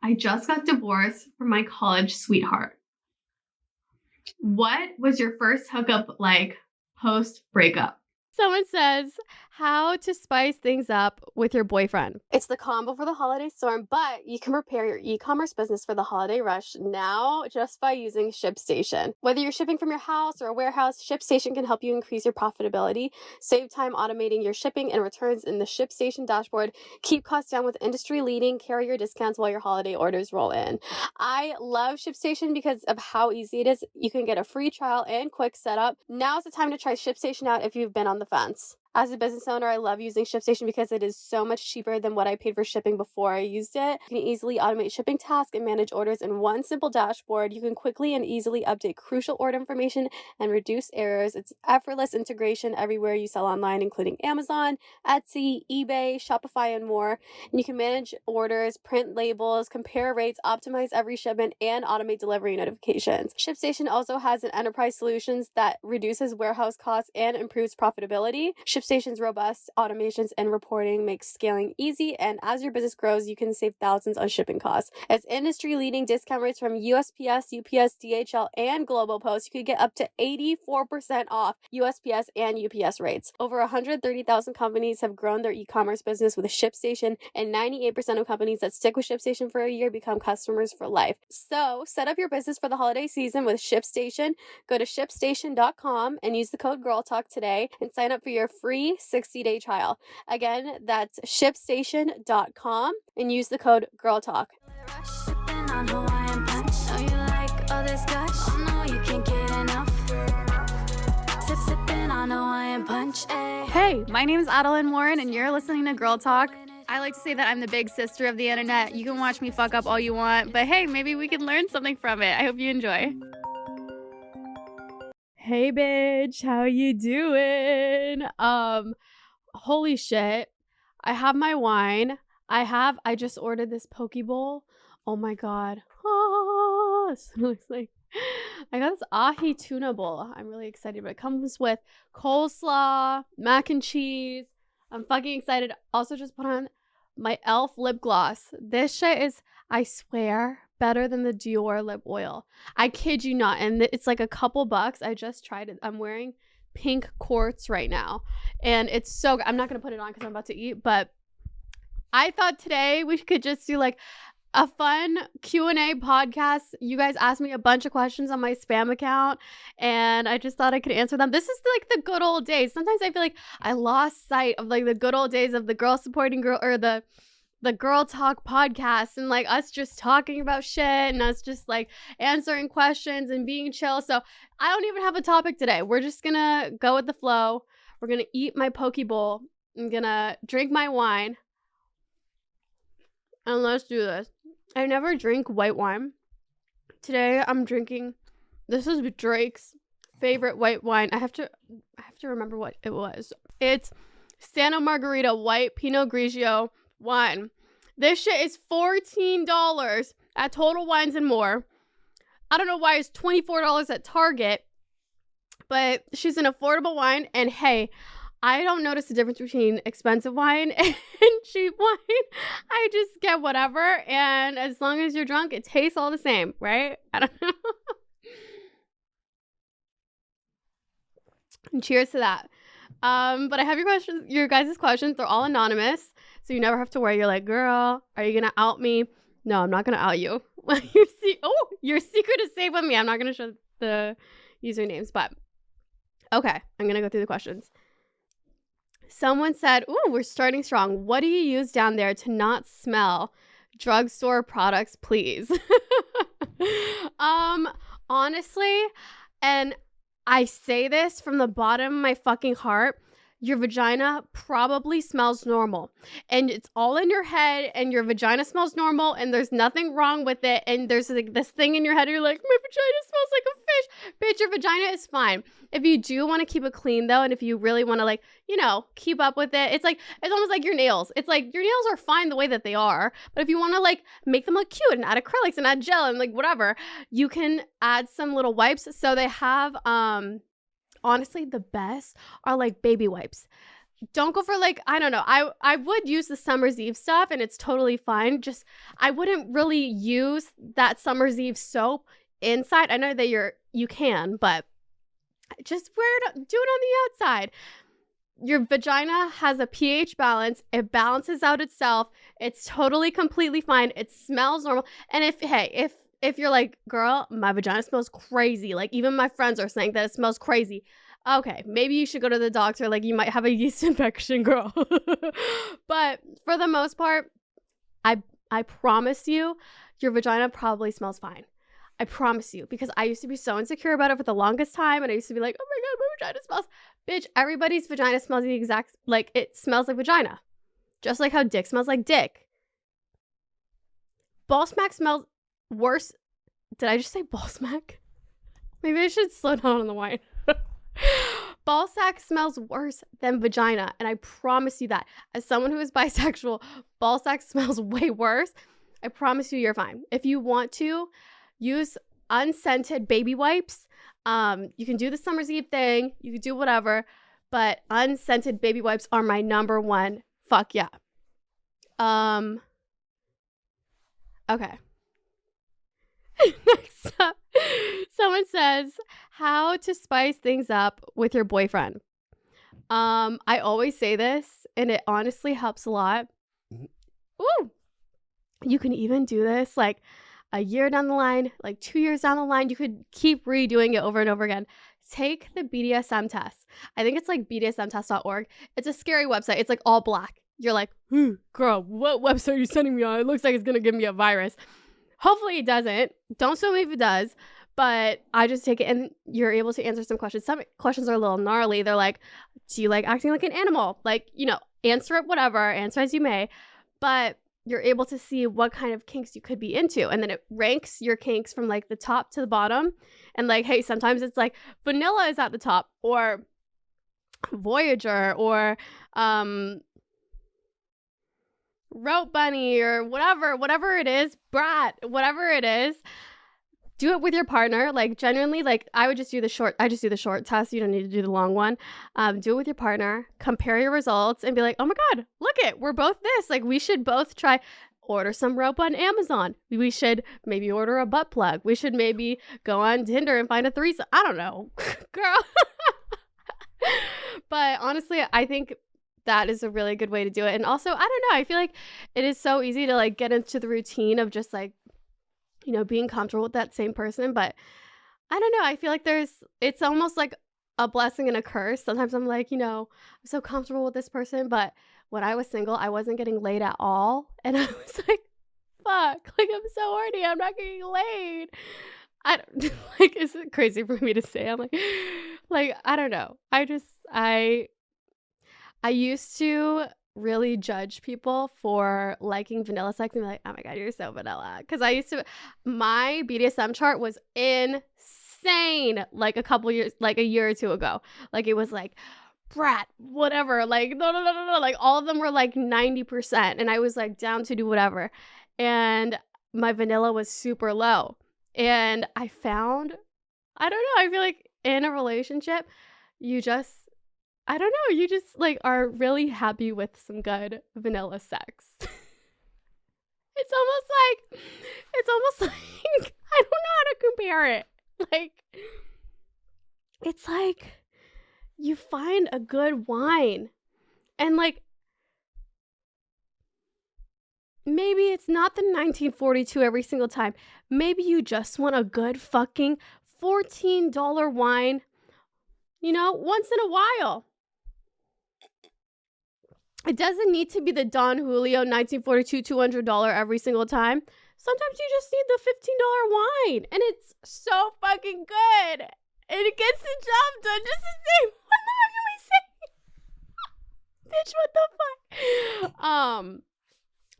I just got divorced from my college sweetheart. What was your first hookup like post breakup? Someone says, how to spice things up with your boyfriend. It's the combo for the holiday storm, but you can prepare your e-commerce business for the holiday rush now just by using ShipStation. Whether you're shipping from your house or a warehouse, ShipStation can help you increase your profitability, save time automating your shipping and returns in the ShipStation dashboard, keep costs down with industry-leading carrier discounts while your holiday orders roll in. I love ShipStation because of how easy it is. You can get a free trial and quick setup. Now's the time to try ShipStation out if you've been on the fence. As a business owner, I love using ShipStation because it is so much cheaper than what I paid for shipping before I used it. You can easily automate shipping tasks and manage orders in one simple dashboard. You can quickly and easily update crucial order information and reduce errors. It's effortless integration everywhere you sell online, including Amazon, Etsy, eBay, Shopify, and more. And you can manage orders, print labels, compare rates, optimize every shipment, and automate delivery notifications. ShipStation also has an enterprise solutions that reduces warehouse costs and improves profitability. ShipStation's robust automations and reporting makes scaling easy, and as your business grows, you can save thousands on shipping costs. As industry-leading discount rates from USPS, UPS, DHL, and Global Post, you could get up to 84% off USPS and UPS rates. Over 130,000 companies have grown their e-commerce business with ShipStation, and 98% of companies that stick with ShipStation for a year become customers for life. So, set up your business for the holiday season with ShipStation. Go to ShipStation.com and use the code GIRLTALK today and sign up for your free 60-day trial. Again, that's ShipStation.com and use the code GIRLTALK. Hey, my name is Adeline Warren and you're listening to Girl Talk. I like to say that I'm the big sister of the internet. You can watch me fuck up all you want, but hey, maybe we can learn something from it. I hope you enjoy. Hey bitch, how you doing? Holy shit. I have my wine. I just ordered this poke bowl. Oh my god. This looks like I got this ahi tuna bowl. I'm really excited, but it comes with coleslaw, mac and cheese. I'm fucking excited. Also just put on my e.l.f. lip gloss. This shit is, I swear, better than the Dior lip oil. I kid you not. And it's like a couple bucks. I just tried it. I'm wearing pink quartz right now. And it's so good. I'm not going to put it on because I'm about to eat. But I thought today we could just do like a fun Q&A podcast. You guys asked me a bunch of questions on my spam account. And I just thought I could answer them. This is like the good old days. Sometimes I feel like I lost sight of like the good old days of the girl supporting girl, or the Girl Talk podcast, and like us just talking about shit and us just like answering questions and being chill. So I don't even have a topic today. We're just gonna go with the flow. We're gonna eat my poke bowl. I'm gonna drink my wine. And let's do this. I never drink white wine. Today I'm drinking, this is Drake's favorite white wine. I have to remember what it was. It's Santa Margarita white Pinot Grigio wine. This shit is $14 at Total Wines and More. I don't know why it's $24 at Target, but she's an affordable wine. And hey, I don't notice the difference between expensive wine and cheap wine. I just get whatever, and as long as you're drunk, it tastes all the same, right? I don't know. And cheers to that. But I have your guys' questions. They're all anonymous, so you never have to worry. You're like, girl, are you gonna out me? No, I'm not gonna out you. Your secret is safe with me. I'm not gonna show the usernames, but okay, I'm gonna go through the questions. Someone said, ooh, we're starting strong. What do you use down there to not smell? Drugstore products, please. Honestly, and I say this from the bottom of my fucking heart, your vagina probably smells normal, and it's all in your head, and your vagina smells normal, and there's nothing wrong with it, and there's like this thing in your head, you're like, my vagina smells like a fish. Bitch, your vagina is fine. If you do want to keep it clean though, and if you really want to like, keep up with it, it's almost like your nails. It's like your nails are fine the way that they are, but if you want to like make them look cute and add acrylics and add gel and like whatever, you can add some little wipes. So they have honestly, the best are like baby wipes. don't go for like, I don't know. I would use the Summer's Eve stuff and it's totally fine. Just I wouldn't really use that Summer's Eve soap inside. I know that you can, but just do it on the outside. Your vagina has a pH balance. It balances out itself. It's totally completely fine. It smells normal. And if you're like, girl, my vagina smells crazy. Like even my friends are saying that it smells crazy. Okay, maybe you should go to the doctor. Like you might have a yeast infection, girl. But for the most part, I promise you, your vagina probably smells fine. I promise you, because I used to be so insecure about it for the longest time, and I used to be like, oh my God, my vagina smells. Bitch, everybody's vagina smells the exact, like it smells like vagina. Just like how dick smells like dick. Ball smack smells worse. Did I just say ball smack? Maybe I should slow down on the wine. Ball sack smells worse than vagina, and I promise you that. As someone who is bisexual, ball sack smells way worse. I promise you, you're fine. If you want to, use unscented baby wipes. You can do the Summer's Eve thing. You can do whatever, but unscented baby wipes are my number one. Fuck yeah. Okay. Next up, someone says, how to spice things up with your boyfriend. I always say this, and it honestly helps a lot. Ooh. You can even do this like a year down the line, like 2 years down the line. You could keep redoing it over and over again. Take the BDSM test. I think it's like bdsmtest.org. It's a scary website. It's like all black. You're like, girl, what website are you sending me on? It looks like it's going to give me a virus. Hopefully it doesn't. Don't sue me if it does. But I just take it and you're able to answer some questions. Some questions are a little gnarly. They're like, do you like acting like an animal? Like, answer it whatever, answer as you may. But you're able to see what kind of kinks you could be into. And then it ranks your kinks from like the top to the bottom. And like, hey, sometimes it's like vanilla is at the top, or Voyager, or rope bunny, or whatever it is, brat, whatever it is. Do it with your partner. Like genuinely, like I just do the short test. You don't need to do the long one. Do it with your partner, compare your results and be like, oh my God, look it, we're both this. Like we should both try, order some rope on Amazon. We should maybe order a butt plug. We should maybe go on Tinder and find a threesome. I don't know, girl. But honestly, I think that is a really good way to do it. And also, I don't know, I feel like it is so easy to like get into the routine of just like, being comfortable with that same person. But I don't know, I feel like it's almost like a blessing and a curse. Sometimes I'm like, I'm so comfortable with this person, but when I was single, I wasn't getting laid at all. And I was like, fuck, like I'm so horny, I'm not getting laid. I don't like, is it crazy for me to say? I'm like, I don't know. I used to really judge people for liking vanilla sex and be like, oh my God, you're so vanilla. Because my BDSM chart was insane like a year or two ago. Like it was like brat, whatever, like no, like all of them were like 90%, and I was like down to do whatever, and my vanilla was super low. And I found, I don't know, I feel like in a relationship you just like are really happy with some good vanilla sex. It's almost like I don't know how to compare it. Like it's like you find a good wine and like maybe it's not the 1942 every single time. Maybe you just want a good fucking $14 wine, once in a while. It doesn't need to be the Don Julio 1942 $200 every single time. Sometimes you just need the $15 wine, and it's so fucking good, and it gets the job done just the same. What the fuck am I saying? Bitch, what the fuck?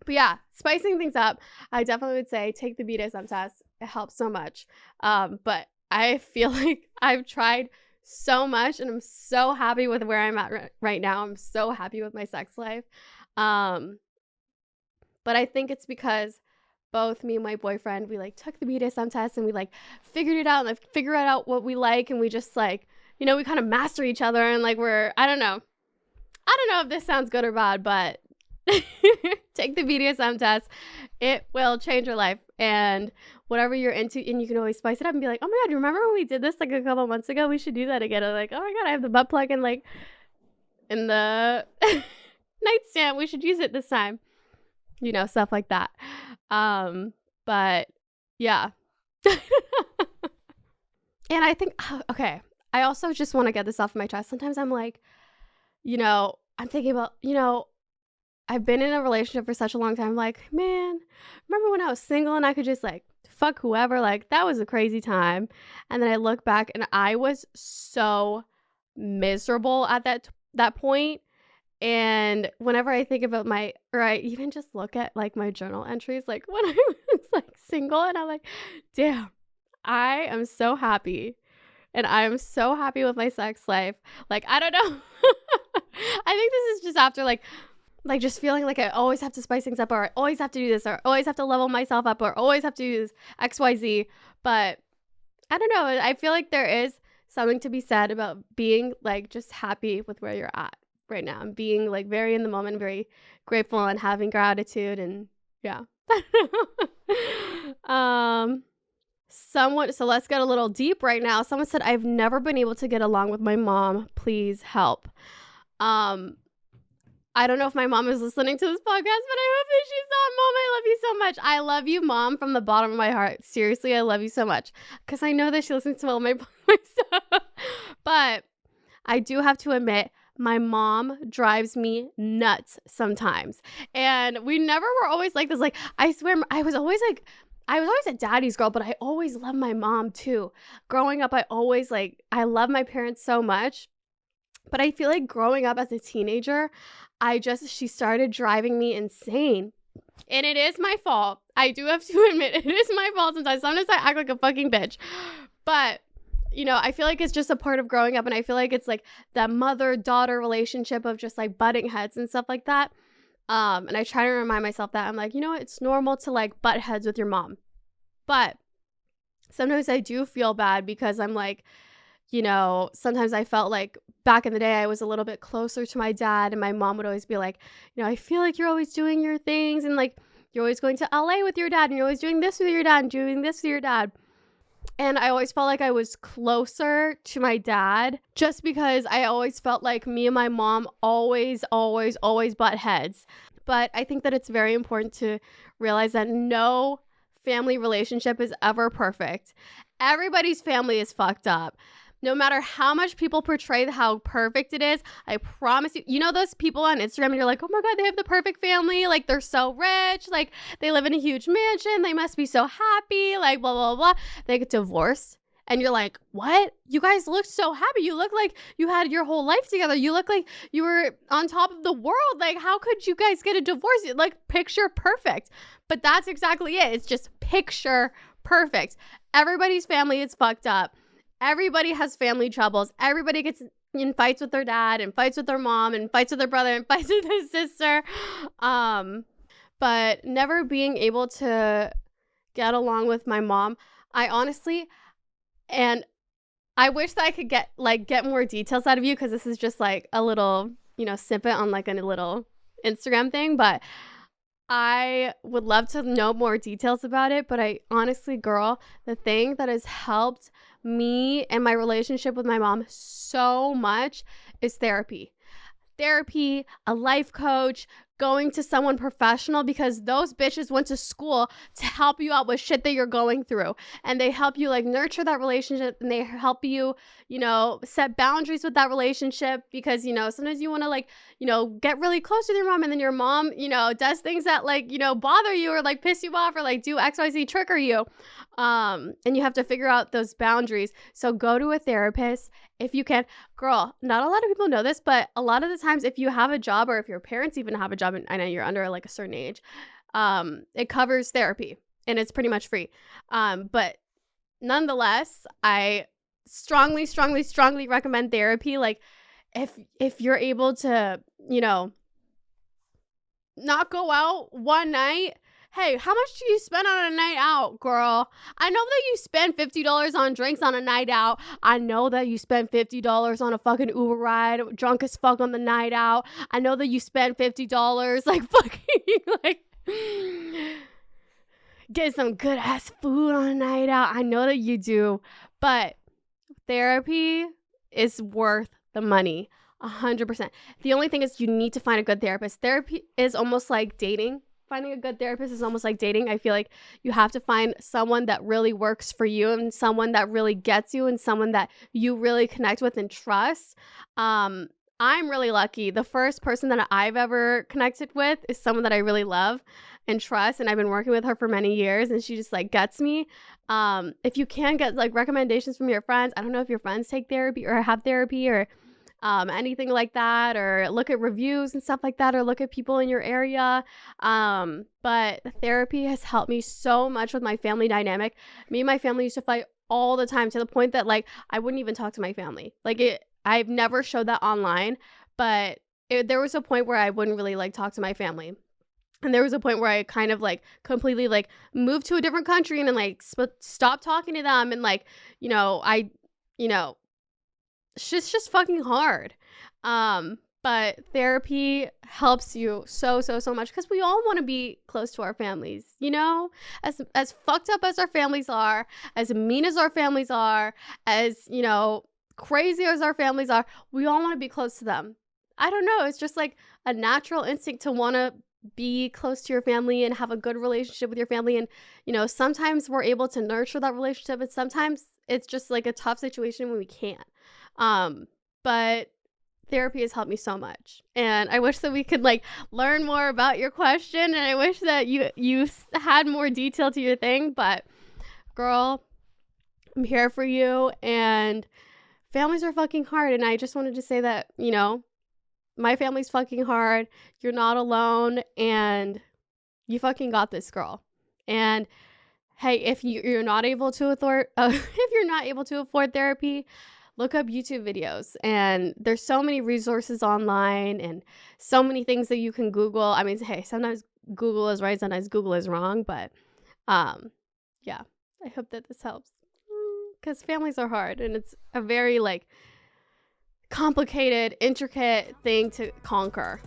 But yeah, spicing things up, I definitely would say take the BDSM test. It helps so much. But I feel like I've tried so much, and I'm so happy with where I'm at right now. I'm so happy with my sex life. But I think it's because both me and my boyfriend, we like took the BDSM test and we like figured it out and like figured out what we like, and we just like, we kind of master each other, and like I don't know. don't know if this sounds good or bad, but take the BDSM test. It will change your life. And whatever you're into, and you can always spice it up and be like, oh my God, remember when we did this like a couple months ago? We should do that again. I'm like, oh my God, I have the butt plug in like in the nightstand. We should use it this time. You know, stuff like that. But yeah. And I think, okay, I also just want to get this off my chest. Sometimes I'm like, I'm thinking about, I've been in a relationship for such a long time. Like, man, remember when I was single and I could just like fuck whoever? Like, that was a crazy time. And then I look back and I was so miserable at that point. And whenever I think about or I even just look at like my journal entries, like when I was like single, and I'm like, damn, I am so happy. And I'm so happy with my sex life. Like, I don't know. I think this is just after like just feeling like I always have to spice things up, or I always have to do this, or always have to level myself up, or always have to do this XYZ. But I don't know. I feel like there is something to be said about being like just happy with where you're at right now, and being like very in the moment, very grateful, and having gratitude. And yeah. So let's get a little deep right now. Someone said, I've never been able to get along with my mom. Please help. I don't know if my mom is listening to this podcast, but I hope that she's not. Mom, I love you so much. I love you, Mom, from the bottom of my heart. Seriously, I love you so much. Because I know that she listens to all my stuff. But I do have to admit, my mom drives me nuts sometimes. And we never were always like this. Like, I swear, I was always a daddy's girl, but I always loved my mom too. Growing up, I love my parents so much. But I feel like growing up as a teenager, she started driving me insane. And it is my fault. I do have to admit, it is my fault sometimes. Sometimes I act like a fucking bitch. But, I feel like it's just a part of growing up. And I feel like it's like that mother-daughter relationship of just like butting heads and stuff like that. And I try to remind myself that I'm like, it's normal to like butt heads with your mom. But sometimes I do feel bad because I'm like, sometimes I felt like back in the day I was a little bit closer to my dad, and my mom would always be like, I feel like you're always doing your things, and like you're always going to LA with your dad, and you're always doing this with your dad and doing this with your dad. And I always felt like I was closer to my dad just because I always felt like me and my mom always butt heads. But I think that it's very important to realize that no family relationship is ever perfect. Everybody's family is fucked up. No matter how much people portray how perfect it is, I promise you, those people on Instagram and you're like, oh my God, they have the perfect family. Like, they're so rich. Like, they live in a huge mansion. They must be so happy. Like, blah, blah, blah. They get divorced. And you're like, what? You guys look so happy. You look like you had your whole life together. You look like you were on top of the world. Like, how could you guys get a divorce? Like, picture perfect. But that's exactly it. It's just picture perfect. Everybody's family is fucked up. Everybody has family troubles. Everybody gets in fights with their dad and fights with their mom and fights with their brother and fights with their sister. But never being able to get along with my mom, I honestly, and I wish that I could get more details out of you, because this is just like a little, snippet on like a little Instagram thing, but I would love to know more details about it. But I honestly, girl, the thing that has helped me and my relationship with my mom so much is therapy. Therapy, a life coach, going to someone professional, because those bitches went to school to help you out with shit that you're going through. And they help you like nurture that relationship, and they help you, set boundaries with that relationship, because, sometimes you want to like, get really close with your mom, and then your mom, does things that like, bother you or like piss you off or like do XYZ, trigger you. And you have to figure out those boundaries. So go to a therapist if you can. Girl, not a lot of people know this, but a lot of the times if you have a job, or if your parents even have a job, and I know you're under like a certain age, it covers therapy, and it's pretty much free. But nonetheless, I strongly recommend therapy. Like, if you're able to, not go out one night Hey, how much do you spend on a night out, girl? I know that you spend $50 on drinks on a night out. I know that you spend $50 on a fucking Uber ride, drunk as fuck on the night out. I know that you spend $50 like fucking like get some good ass food on a night out. I know that you do, but therapy is worth the money. 100%. The only thing is you need to find a good therapist. Therapy is almost like dating. Finding a good therapist is almost like dating. I feel like you have to find someone that really works for you and someone that really gets you and someone that you really connect with and trust. I'm really lucky. The first person that I've ever connected with is someone that I really love and trust, and I've been working with her for many years, and she just like gets me. If you can get like recommendations from your friends, I don't know if your friends take therapy or have therapy or anything like that, or look at reviews and stuff like that, or look at people in your area. But therapy has helped me so much with my family dynamic. Me and my family used to fight all the time to the point that like I wouldn't even talk to my family. I've never showed that online, but there was a point where I wouldn't really like talk to my family. And there was a point where I kind of like completely like moved to a different country and like stopped talking to them. And like, it's just fucking hard. But therapy helps you so much because we all want to be close to our families, as fucked up as our families are, as mean as our families are, as, crazy as our families are, we all want to be close to them. I don't know. It's just like a natural instinct to want to be close to your family and have a good relationship with your family. And, sometimes we're able to nurture that relationship, and sometimes it's just like a tough situation when we can't. But therapy has helped me so much, and I wish that we could like learn more about your question, and I wish that you had more detail to your thing, but girl, I'm here for you, and families are fucking hard, and I just wanted to say that, my family's fucking hard, you're not alone, and you fucking got this, girl. And hey, if you're not able to afford therapy, look up YouTube videos, and there's so many resources online and so many things that you can Google. I mean, hey, sometimes Google is right, sometimes Google is wrong, but yeah, I hope that this helps, because families are hard, and it's a very like complicated, intricate thing to conquer.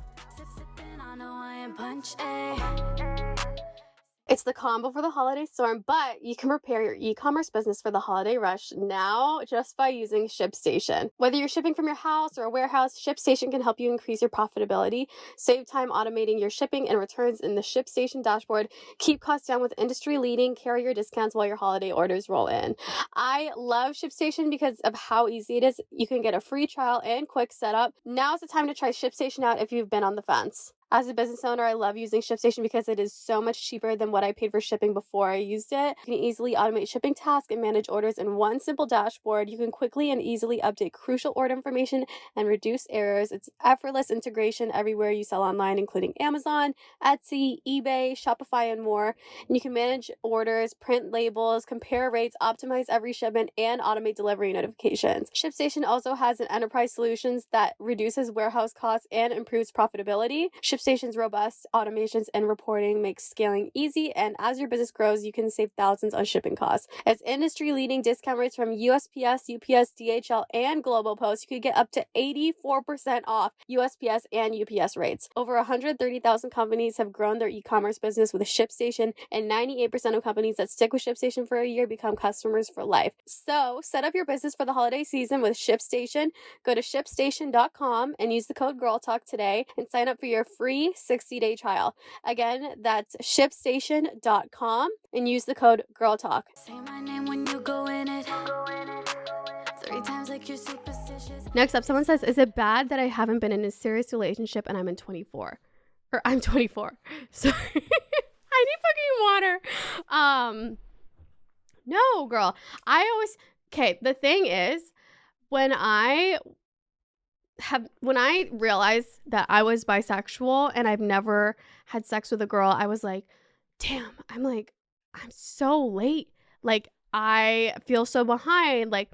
It's the combo for the holiday storm, but you can prepare your e-commerce business for the holiday rush now just by using ShipStation. Whether you're shipping from your house or a warehouse, ShipStation can help you increase your profitability, save time automating your shipping and returns in the ShipStation dashboard, keep costs down with industry-leading carrier discounts while your holiday orders roll in. I love ShipStation because of how easy it is. You can get a free trial and quick setup. Now's the time to try ShipStation out if you've been on the fence. As a business owner, I love using ShipStation because it is so much cheaper than what I paid for shipping before I used it. You can easily automate shipping tasks and manage orders in one simple dashboard. You can quickly and easily update crucial order information and reduce errors. It's effortless integration everywhere you sell online, including Amazon, Etsy, eBay, Shopify, and more. And you can manage orders, print labels, compare rates, optimize every shipment, and automate delivery notifications. ShipStation also has an enterprise solutions that reduces warehouse costs and improves profitability. ShipStation's robust automations and reporting makes scaling easy, and as your business grows, you can save thousands on shipping costs. As industry-leading discount rates from USPS, UPS, DHL, and Global Post, you could get up to 84% off USPS and UPS rates. Over 130,000 companies have grown their e-commerce business with ShipStation, and 98% of companies that stick with ShipStation for a year become customers for life. So, set up your business for the holiday season with ShipStation. Go to ShipStation.com and use the code GIRLTALK today and sign up for your free 60-day trial. Again, that's ShipStation.com and use the code GIRLTALK. Say my name when you go in it. 3 times like you're superstitious. Next up, someone says, is it bad that I haven't been in a serious relationship and I'm 24? I'm 24. Sorry. I need fucking water. No, girl. Okay, the thing is, when I realized that I was bisexual and I've never had sex with a girl, I was like, damn, I'm so late. Like, I feel so behind. Like,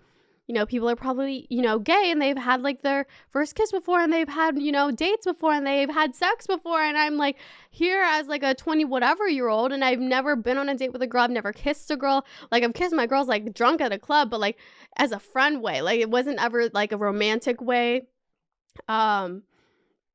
people are probably, gay and they've had like their first kiss before and they've had, dates before and they've had sex before. And I'm like here as like a 20 whatever year old and I've never been on a date with a girl. I've never kissed a girl. Like I've kissed my girls like drunk at a club, but like as a friend way. Like it wasn't ever like a romantic way.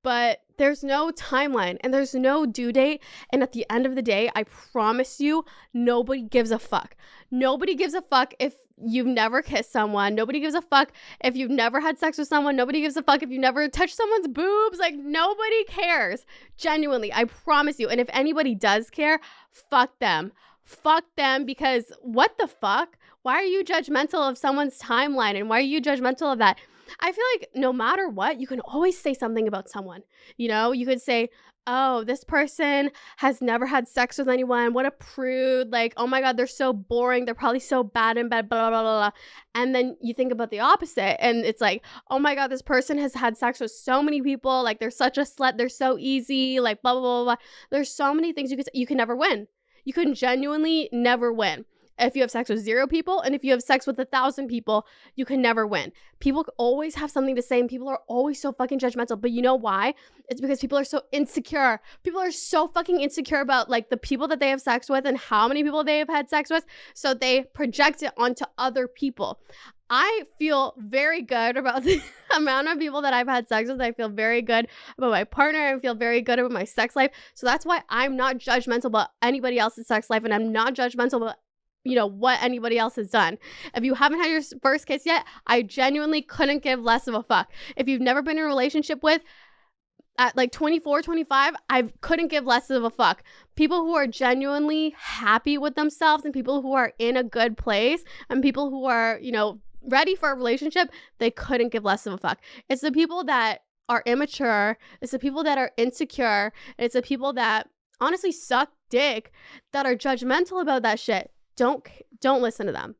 But there's no timeline and there's no due date. And at the end of the day, I promise you, nobody gives a fuck. Nobody gives a fuck if you've never kissed someone. Nobody gives a fuck if you've never had sex with someone. Nobody gives a fuck if you've never touched someone's boobs. Like nobody cares. Genuinely, I promise you. And if anybody does care, fuck them. Fuck them, because what the fuck? Why are you judgmental of someone's timeline? And why are you judgmental of that? I feel like no matter what, you can always say something about someone. You could say, oh, this person has never had sex with anyone. What a prude. Like, oh my God, they're so boring. They're probably so bad in bed, blah, blah, blah, blah. And then you think about the opposite. And it's like, oh my God, this person has had sex with so many people. Like, they're such a slut. They're so easy. Like, blah, blah, blah, blah. There's so many things you could say. You can never win. You can genuinely never win. If you have sex with 0 people and if you have sex with 1,000 people, you can never win. People always have something to say and people are always so fucking judgmental. But you know why? It's because people are so insecure. People are so fucking insecure about like the people that they have sex with and how many people they have had sex with. So they project it onto other people. I feel very good about the amount of people that I've had sex with. I feel very good about my partner. I feel very good about my sex life. So that's why I'm not judgmental about anybody else's sex life and I'm not judgmental about what anybody else has done. If you haven't had your first kiss yet, I genuinely couldn't give less of a fuck. If you've never been in a relationship with at like 24, 25, I couldn't give less of a fuck. People who are genuinely happy with themselves and people who are in a good place and people who are, ready for a relationship, they couldn't give less of a fuck. It's the people that are immature. It's the people that are insecure. It's the people that honestly suck dick that are judgmental about that shit. Don't listen to them.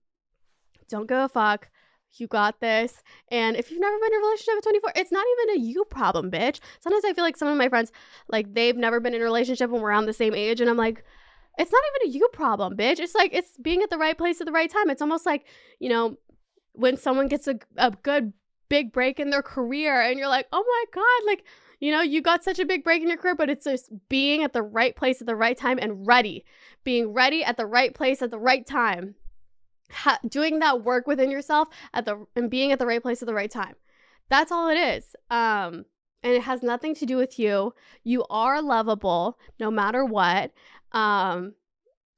Don't give a fuck. You got this. And if you've never been in a relationship at 24, it's not even a you problem, bitch. Sometimes I feel like some of my friends, like they've never been in a relationship when we're around the same age. And I'm like, it's not even a you problem, bitch. It's like, it's being at the right place at the right time. It's almost like, when someone gets a good big break in their career and you're like, oh my God, like, you got such a big break in your career, but it's just being at the right place at the right time and ready. Being ready at the right place at the right time. Doing that work within yourself and being at the right place at the right time. That's all it is. And it has nothing to do with you. You are lovable no matter what. And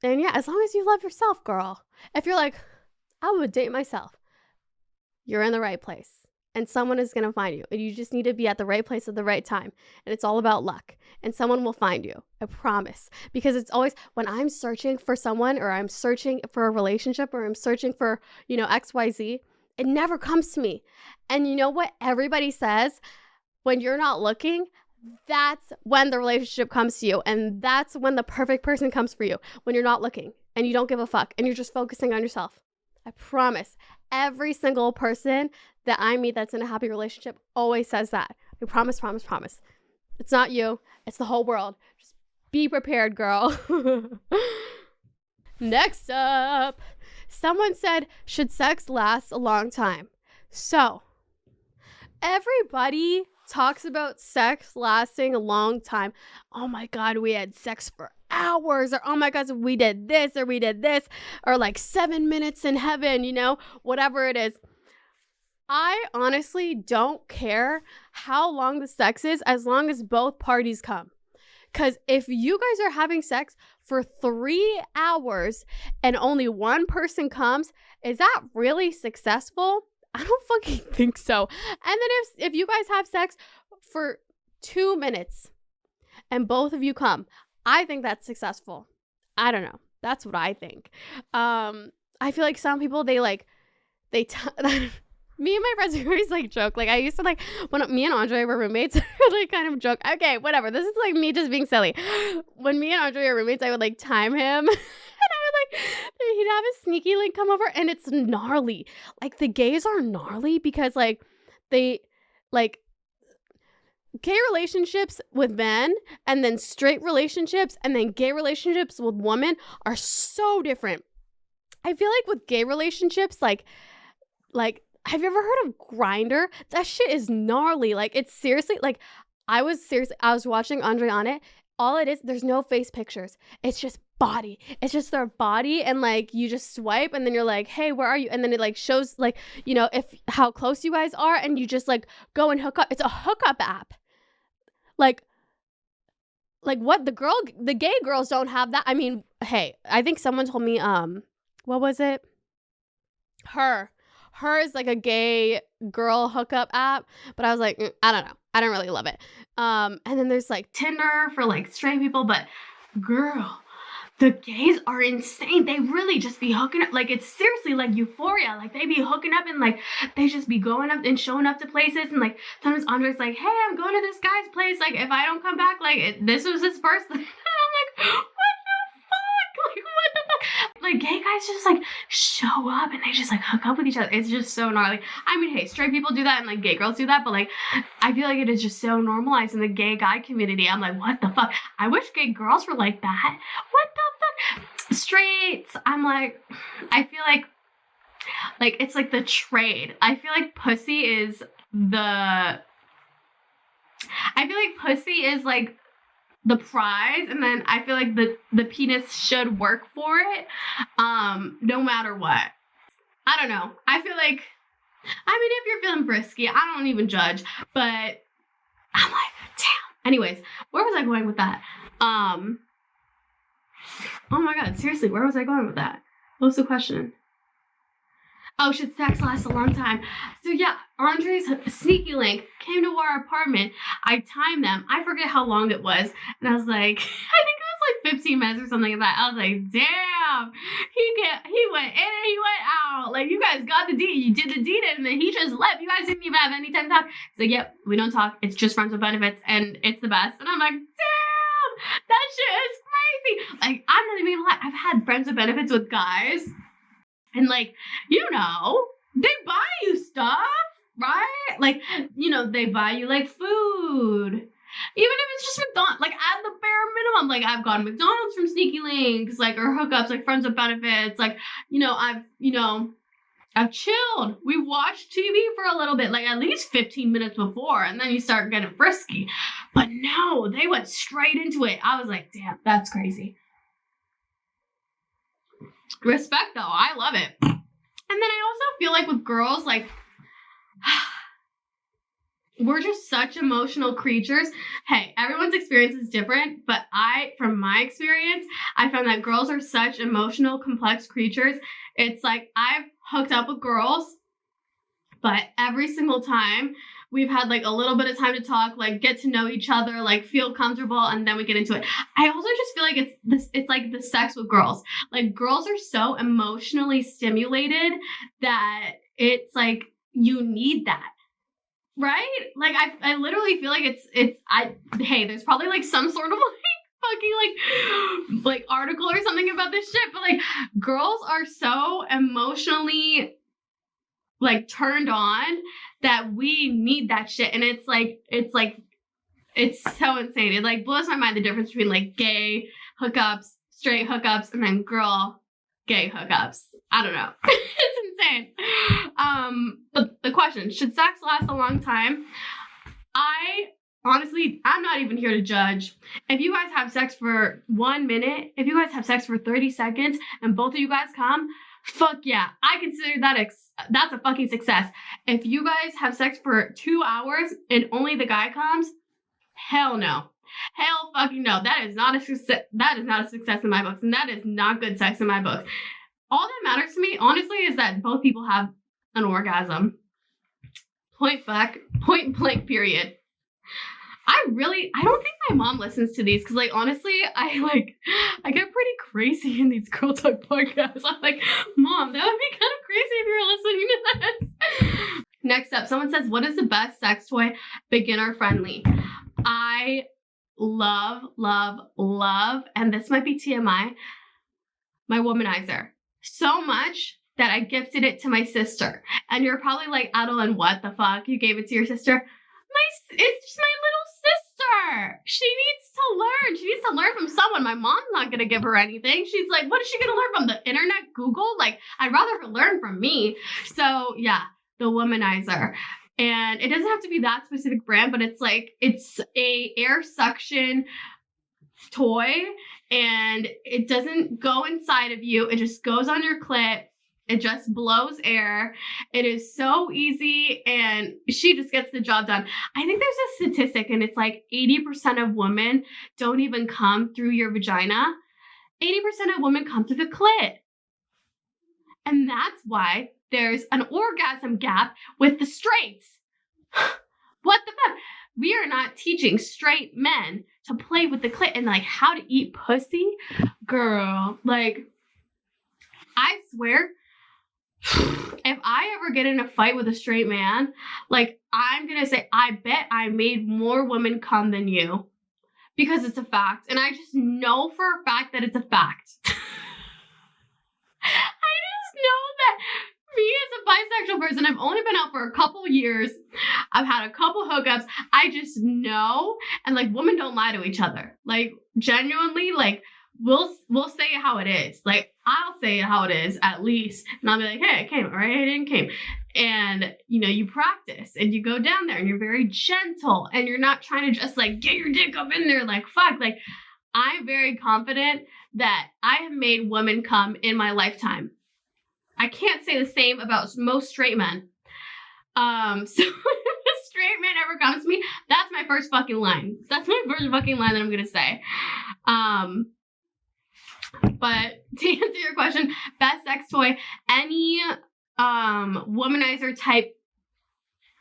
yeah, as long as you love yourself, girl. If you're like, I would date myself, you're in the right place. And someone is going to find you. And you just need to be at the right place at the right time. And it's all about luck. And someone will find you. I promise. Because it's always, when I'm searching for someone or I'm searching for a relationship or I'm searching for, XYZ, it never comes to me. And you know what everybody says? When you're not looking, that's when the relationship comes to you. And that's when the perfect person comes for you. When you're not looking and you don't give a fuck and you're just focusing on yourself. I promise. Every single person that I meet that's in a happy relationship always says that. I promise, promise, promise. It's not you. It's the whole world. Just be prepared, girl. Next up, someone said, should sex last a long time? So, everybody talks about sex lasting a long time. Oh my God, we had sex for hours, or oh my God, we did this, or like 7 minutes in heaven, whatever it is. I honestly don't care how long the sex is as long as both parties come. Because if you guys are having sex for 3 hours and only one person comes, is that really successful? I don't fucking think so. And then if you guys have sex for 2 minutes and both of you come, I think that's successful. I don't know. That's what I think. I feel like some people, me and my friends always joke. Like I used to when me and Andre were roommates, kind of joke. Okay, whatever. This is me just being silly. When me and Andre were roommates, I would time him. He'd have a sneaky come over and it's gnarly. The gays are gnarly because they gay relationships with men and then straight relationships and then gay relationships with women are so different. I feel like with gay relationships, have you ever heard of Grinder? That shit is gnarly. Like, it's seriously, like, I was watching Andre on it. All it is, there's no face pictures. It's just body. It's just their body, and like you just swipe, and then you're like, hey, where are you? And then it like shows like, you know, if how close you guys are, and you just like go and hook up. It's a hookup app. Like what, the gay girls don't have that. I mean, hey, I think someone told me, what was it? Her is like a gay girl hookup app, but I was like, I don't know. I don't really love it. And then there's like Tinder for like straight people, but girl, the gays are insane. They really just be hooking up. Like, it's seriously like Euphoria. Like, they be hooking up and like they just be going up and showing up to places, and like sometimes Andre's like, hey, I'm going to this guy's place. Like, if I don't come back, like this was his first. And I'm like, what the fuck? Like, what the fuck? Like, gay guys just like show up and they just like hook up with each other. It's just so gnarly. I mean, hey, straight people do that and like gay girls do that, but like I feel like it is just so normalized in the gay guy community. I'm like, what the fuck? I wish gay girls were like that. What the fuck? Straights, I'm like, I feel like it's like the trade. I feel like pussy is like the prize, and then I feel like the penis should work for it, no matter what. I don't know. I feel like, I mean, if you're feeling frisky, I don't even judge, but I'm like, damn. Anyways, where was I going with that? Oh my god, seriously, where was I going with that? What was the question? Oh, should sex last a long time? So yeah, Andre's sneaky link came to our apartment. I timed them. I forget how long it was. And I was like, I think it was like 15 minutes or something like that. I was like, damn, he went in and he went out. Like, you guys got the deed. You did the deed, and then he just left. You guys didn't even have any time to talk. He's like, yep, we don't talk. It's just friends with benefits, and it's the best. And I'm like, damn, that shit is crazy. Like, I'm not even gonna lie. I've had friends with benefits with guys. And like, you know, they buy you stuff, right? Like, you know, they buy you like food. Even if it's just McDonald's, like at the bare minimum, like I've gotten McDonald's from Sneaky Links, like, or hookups, like friends with benefits. Like, I've chilled. We watched TV for a little bit, like at least 15 minutes before, and then you start getting frisky. But no, they went straight into it. I was like, damn, that's crazy. Respect though, I love it. And then I also feel like with girls, like, we're just such emotional creatures. Hey, everyone's experience is different, but from my experience, I found that girls are such emotional, complex creatures. It's like, I've hooked up with girls, but every single time we've had like a little bit of time to talk, like get to know each other, like feel comfortable, and then we get into it. I also just feel like it's like the sex with girls. Like, girls are so emotionally stimulated that it's like you need that. Right? Like, I literally feel like hey, there's probably like some sort of like fucking like article or something about this shit, but like, girls are so emotionally like turned on that we need that shit. And it's so insane. It like blows my mind, the difference between like gay hookups, straight hookups, and then girl gay hookups. I don't know. It's insane. But the question, should sex last a long time? Honestly, I'm not even here to judge. If you guys have sex for 1 minute, if you guys have sex for 30 seconds, and both of you guys come, fuck yeah. I consider that's a fucking success. If you guys have sex for 2 hours and only the guy comes, hell no. Hell fucking no. That is not a success. That is not a success in my books, and that is not good sex in my books. All that matters to me, honestly, is that both people have an orgasm. Point blank, period. I don't think my mom listens to these, because like, honestly, I get pretty crazy in these girl talk podcasts. I'm like, Mom, that would be kind of crazy if you were listening to this. Next up, someone says, what is the best sex toy, beginner friendly? I love, and this might be TMI, my womanizer. So much that I gifted it to my sister. And you're probably like, Adeline, what the fuck? You gave it to your sister? It's just my little sister. She needs to learn. She needs to learn from someone. My mom's not going to give her anything. She's like, what is she going to learn from? The internet, Google? Like, I'd rather her learn from me. So yeah, the womanizer. And it doesn't have to be that specific brand, but it's like, it's a air suction toy, and it doesn't go inside of you. It just goes on your clit. It just blows air. It is so easy, and she just gets the job done. I think there's a statistic, and it's like 80% of women don't even come through your vagina. 80% of women come through the clit. And that's why there's an orgasm gap with the straights. What the fuck? We are not teaching straight men to play with the clit and like how to eat pussy. Girl, like, I swear, if I ever get in a fight with a straight man, like, I'm gonna say, I bet I made more women come than you. Because it's a fact. And I just know for a fact that it's a fact. I just know that me as a bisexual person, I've only been out for a couple years. I've had a couple hookups. I just know. And like, women don't lie to each other. Like, genuinely, like, we'll say it how it is. Like, I'll say it how it is, at least. And I'll be like, hey, I came, or I didn't came. And, you know, you practice and you go down there and you're very gentle and you're not trying to just like get your dick up in there like, fuck. Like, I'm very confident that I have made women come in my lifetime. I can't say the same about most straight men. So if a straight man ever comes to me, that's my first fucking line. That's my first fucking line that I'm gonna say. But to answer your question, best sex toy, any womanizer type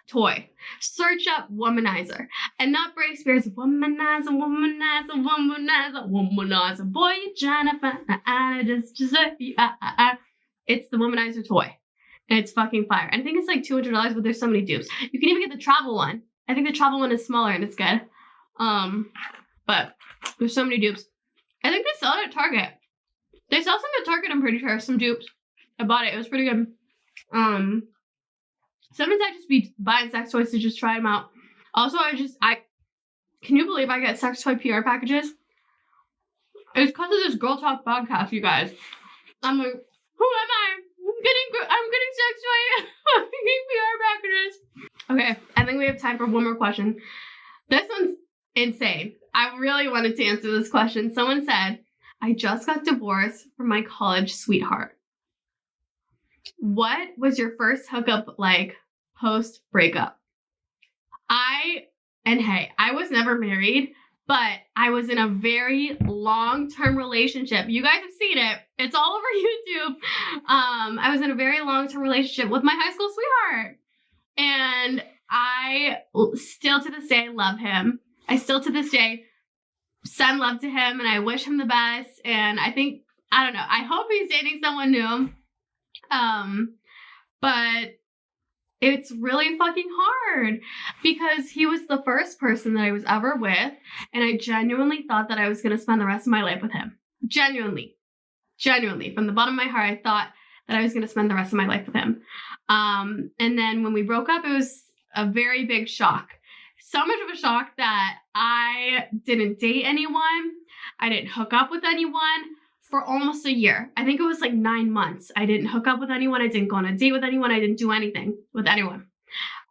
toy. Search up womanizer. And not Britney Spears, womanizer, womanizer, womanizer, womanizer. Boy, you're trying to find It's the womanizer toy. And it's fucking fire. And I think it's like $200, but there's so many dupes. You can even get the travel one. I think the travel one is smaller and it's good. But there's so many dupes. I think they sell it at Target. They sell some at Target, I'm pretty sure. Some dupes. I bought it. It was pretty good. Sometimes I just be buying sex toys to just try them out. Also, can you believe I get sex toy PR packages? It's because of this Girl Talk podcast, you guys. I'm like, who am I? I'm getting sex toy PR packages. Okay, I think we have time for one more question. This one's insane. I really wanted to answer this question. Someone said, I just got divorced from my college sweetheart. What was your first hookup like post breakup? I was never married, but I was in a very long-term relationship. You guys have seen it. It's all over YouTube. I was in a very long-term relationship with my high school sweetheart. And I still to this day love him. I still to this day send love to him and I wish him the best. And I don't know, I hope he's dating someone new. But it's really fucking hard because he was the first person that I was ever with. And I genuinely thought that I was going to spend the rest of my life with him. Genuinely, from the bottom of my heart, I thought that I was going to spend the rest of my life with him. And then when we broke up, it was a very big shock. So much of a shock that I didn't date anyone. I didn't hook up with anyone for almost a year. I think it was like 9 months. I didn't hook up with anyone. I didn't go on a date with anyone. I didn't do anything with anyone.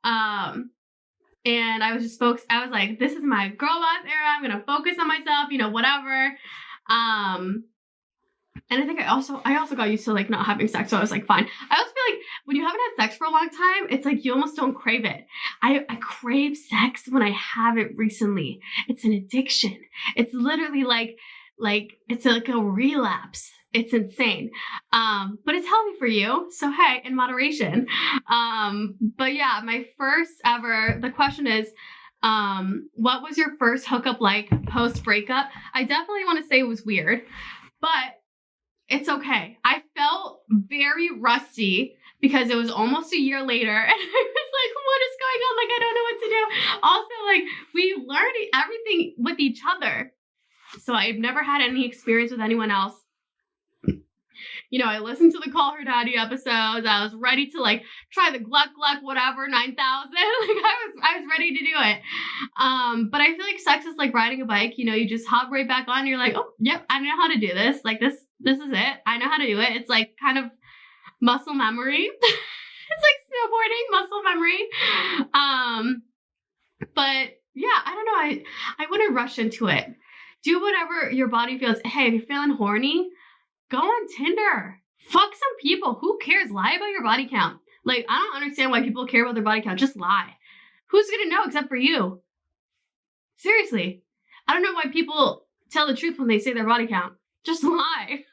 And I was just focused. I was like, this is my girl boss era. I'm going to focus on myself, whatever. And I think I also got used to like not having sex. So I was like, fine. I also feel like when you haven't had sex for a long time, it's like you almost don't crave it. I crave sex when I have it recently. It's an addiction. It's literally like it's like a relapse. It's insane. But it's healthy for you. So hey, in moderation. But yeah, my first ever, the question is, what was your first hookup like post breakup? I definitely want to say it was weird, but it's okay. I felt very rusty because it was almost a year later and I was like, what is going on? Like, I don't know what to do. Also, like, we learned everything with each other. So I've never had any experience with anyone else. I listened to the Call Her Daddy episodes. I was ready to like try the Gluck whatever 9,000. Like I was ready to do it. But I feel like sex is like riding a bike. You just hop right back on. You're like, oh, yep, I know how to do this. Like this is it. I know how to do it. It's like kind of muscle memory. It's like snowboarding, muscle memory. But yeah, I don't know. I wouldn't rush into it. Do whatever your body feels. Hey, if you're feeling horny, go on Tinder. Fuck some people. Who cares? Lie about your body count. Like, I don't understand why people care about their body count. Just lie. Who's gonna know except for you? Seriously. I don't know why people tell the truth when they say their body count. Just lie.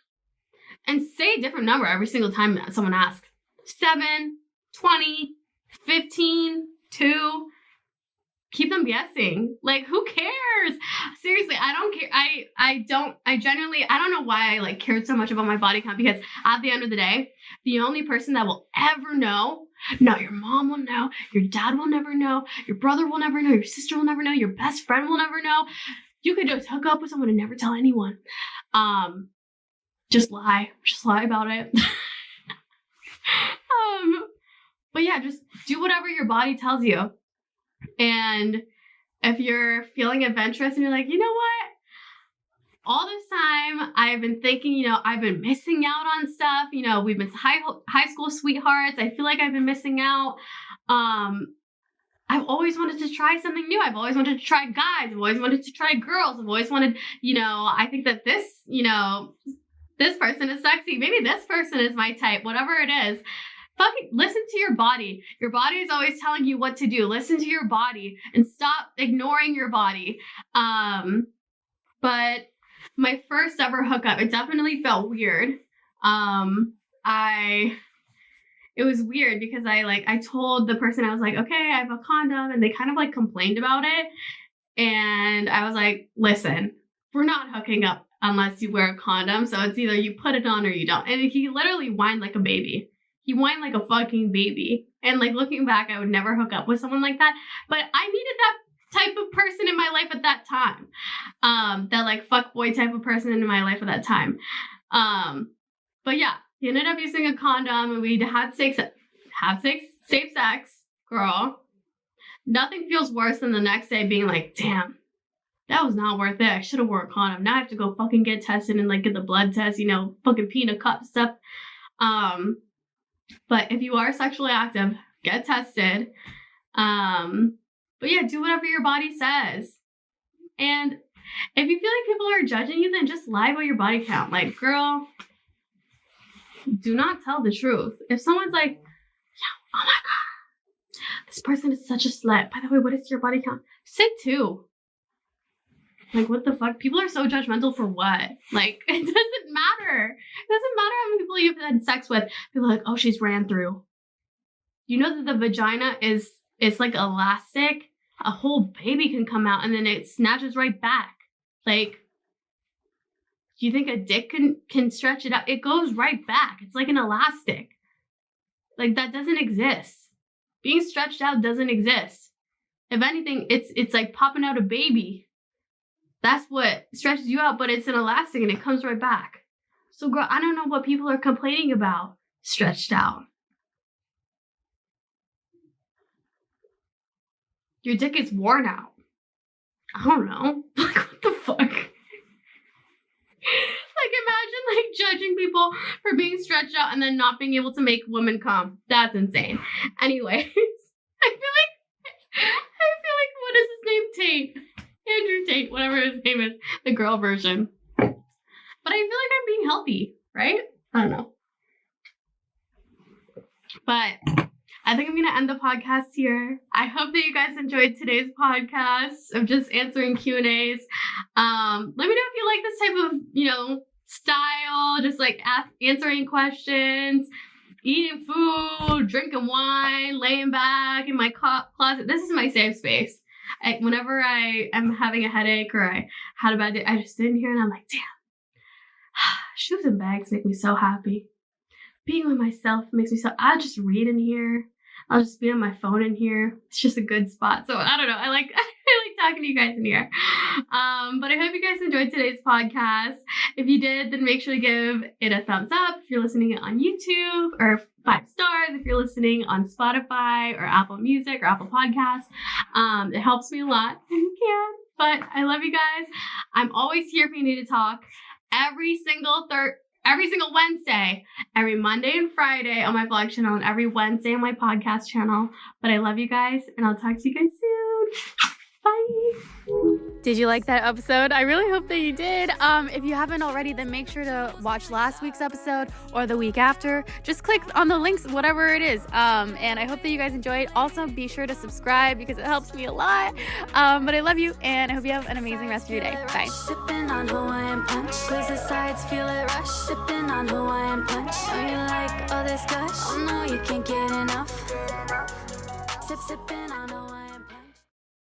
And say a different number every single time that someone asks. 7, 20, 15, 2. Keep them guessing. Like, who cares? Seriously, I don't care. I don't know why I like cared so much about my body count, because at the end of the day, the only person that will ever know, no, your mom will know, your dad will never know, your brother will never know, your sister will never know, your best friend will never know. You could just hook up with someone and never tell anyone. Just lie about it. But yeah, just do whatever your body tells you. And if you're feeling adventurous and you're like, you know what? All this time I've been thinking, I've been missing out on stuff. We've been high school sweethearts. I feel like I've been missing out. I've always wanted to try something new. I've always wanted to try guys. I've always wanted to try girls. I've always wanted, I think that this, this person is sexy. Maybe this person is my type, whatever it is. Fucking listen to your body. Your body is always telling you what to do. Listen to your body and stop ignoring your body. But my first ever hookup, it definitely felt weird. It was weird because I told the person, I was like, okay, I have a condom, and they kind of like complained about it. And I was like, listen, we're not hooking up unless you wear a condom. So it's either you put it on or you don't. And he literally whined like a baby. He whined like a fucking baby. And like looking back, I would never hook up with someone like that. But I needed that type of person in my life at that time. That like fuckboy type of person in my life at that time. But yeah, he ended up using a condom and we had safe sex, girl. Nothing feels worse than the next day being like, damn, that was not worth it. I should have wore a condom. Now I have to go fucking get tested and like get the blood test, fucking peanut cup stuff. But if you are sexually active, get tested. But yeah, do whatever your body says. And if you feel like people are judging you, then just lie about your body count. Like, girl, do not tell the truth. If someone's like, yeah, oh my God, this person is such a slut. By the way, what is your body count? Say 2. Like, what the fuck? People are so judgmental for what? Like, it doesn't matter. It doesn't matter how many people you've had sex with. People are like, oh, she's ran through. You know that the vagina it's like elastic? A whole baby can come out and then it snatches right back. Like, do you think a dick can stretch it out? It goes right back. It's like an elastic. Like, that doesn't exist. Being stretched out doesn't exist. If anything, it's like popping out a baby. That's what stretches you out, but it's an elastic and it comes right back. So girl, I don't know what people are complaining about. Stretched out. Your dick is worn out. I don't know. Like, what the fuck? Like, imagine like judging people for being stretched out and then not being able to make women come. That's insane. Anyways, I feel like what is his name? Tate. Andrew Tate, whatever his name is, the girl version. But I feel like I'm being healthy, right? I don't know. But I think I'm going to end the podcast here. I hope that you guys enjoyed today's podcast of just answering Q&As. Let me know if you like this type of, style, just like answering questions, eating food, drinking wine, laying back in my closet. This is my safe space. Whenever I am having a headache or I had a bad day, I just sit in here and I'm like, damn, shoes and bags make me so happy. Being with myself makes me so, I'll just read in here. I'll just be on my phone in here. It's just a good spot. So I don't know. I like talking to you guys in here. But I hope you guys enjoyed today's podcast. If you did, then make sure to give it a thumbs up if you're listening on YouTube, or 5 stars if you're listening on Spotify or Apple Music or Apple Podcasts. It helps me a lot if you can. But I love you guys. I'm always here if you need to talk. Every single every single Wednesday, every Monday and Friday on my vlog channel, and every Wednesday on my podcast channel. But I love you guys, and I'll talk to you guys soon. Bye. Did you like that episode? I really hope that you did. If you haven't already, then make sure to watch last week's episode or the week after. Just click on the links, whatever it is. And I hope that you guys enjoyed. Also, be sure to subscribe because it helps me a lot. But I love you, and I hope you have an amazing rest of your day. Bye. Sipping on Hawaiian punch, squeeze the sides, feel it rush. Sipping on Hawaiian punch, know you like all this gush. Oh no, you can't get enough. Sipping on Hawaiian.